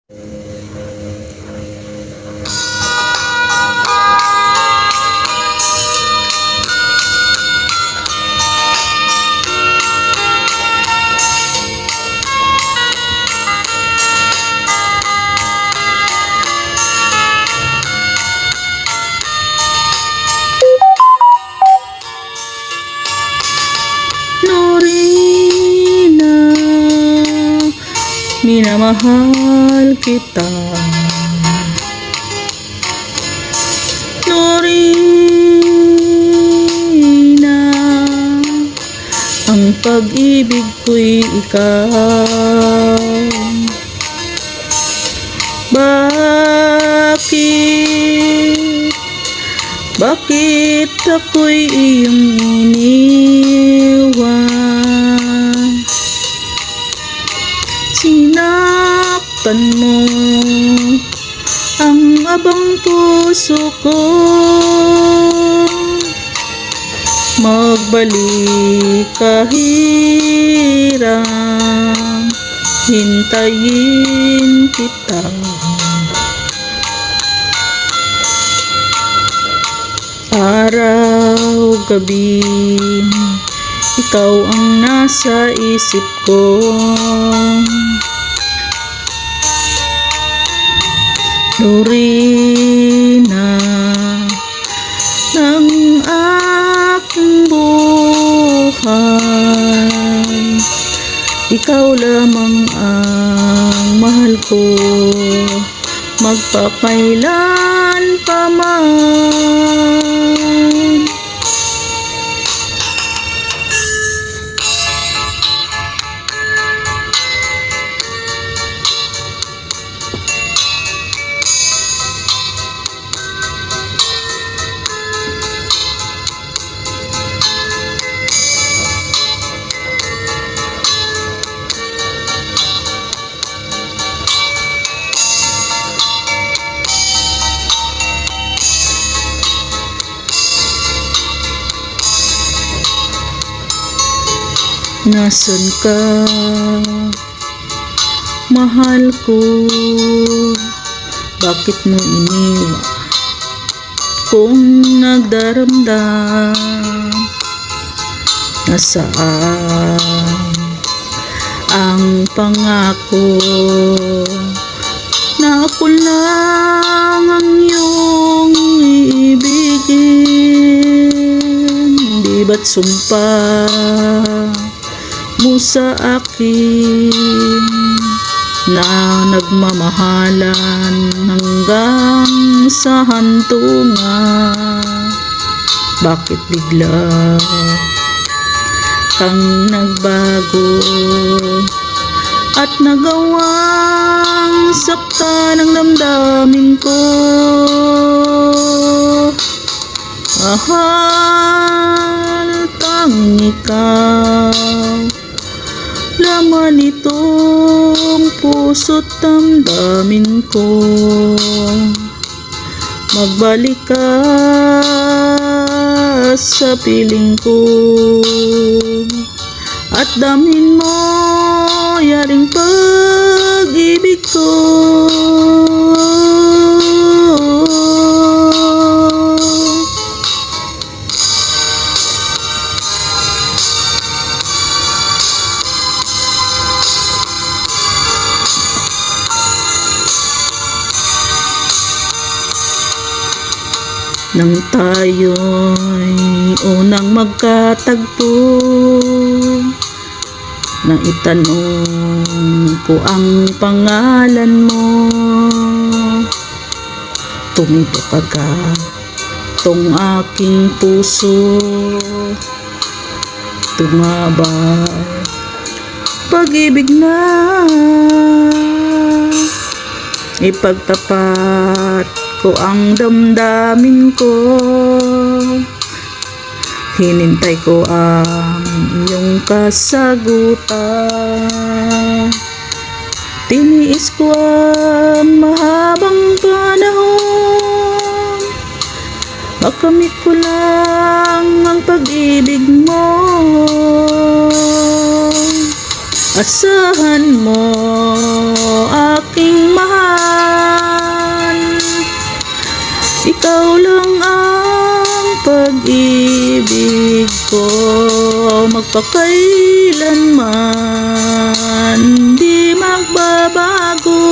Norina, minamahal kita. Norina, ang pag-ibig ko'y ikaw. Bakit ako'y iyong iniwan? Sinaktan mo ang abang puso ko. Magbalik kahirang, hintayin kita. Araw, gabi, ikaw ang nasa isip ko. Norina, ng aking buhay, ikaw lamang ang mahal ko, magpakailan pa man. Nasaan ka, mahal ko? Bakit mo iniwan kung nagdaramdam? Nasaan ang pangako na ako lang ang iyong iibigin? Di ba't sumpa mo sa akin na nagmamahalan hanggang sa hantungan? Bakit bigla kang nagbago at nagawang saktan ang damdamin ko? Mahal kang ikaw, laman itong puso't damdamin ko. Magbalik ka sa piling ko at damhin mo yaring pag-ibig ko. Nang tayo'y unang magkatagpo, na itanong ko ang pangalan mo, tumibok agad tong aking puso. Tumabay pag-ibig na ipagtapat ko ang damdamin ko. Hinintay ko ang iyong kasagutan. Tiniis ko ang mahabang panahon, makamit ko lang ang pag-ibig mo. Asahan mo aking mahal, magpakailanman di magbabago.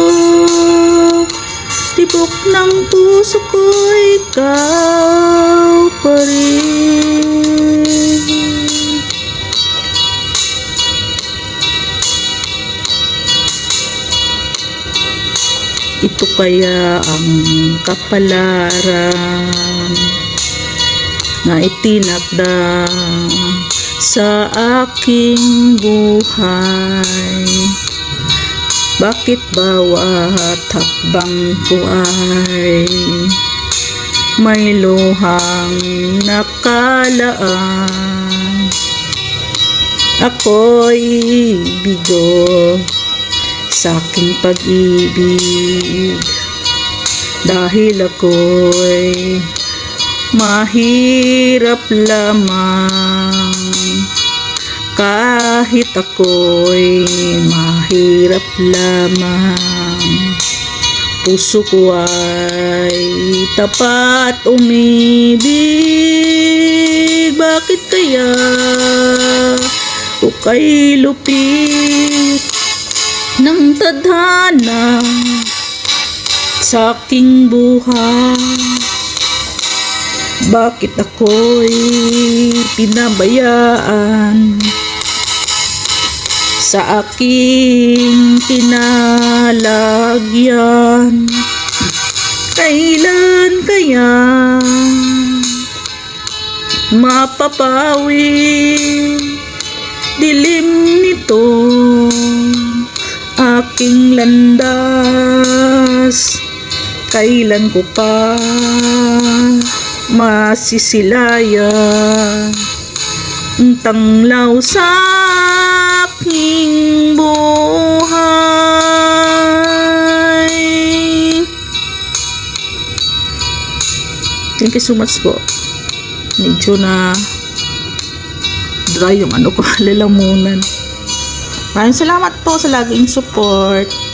Tibok ng puso ko, ikaw pa rin. Ito kaya ang kapalaran na itinakda sa aking buhay. Bakit bawat hakbang ko ay may luhang nakalaan? Ako'y bigo sa aking pag-ibig dahil ako'y mahirap lamang. Kahit ako'y mahirap lamang, puso ko ay tapat umibig. Bakit kaya o kay lupit ng tadhana sa aking buhay? Bakit ako'y pinabayaan sa aking kinalagyan? Kailan kaya mapapawi dilim nito aking landas? Kailan ko pa masisilayan ang tanglaw sa aking buhay? Thank you so much po. Medyo na dry yung ano ko, lalamunan. Maraming salamat po sa laging support.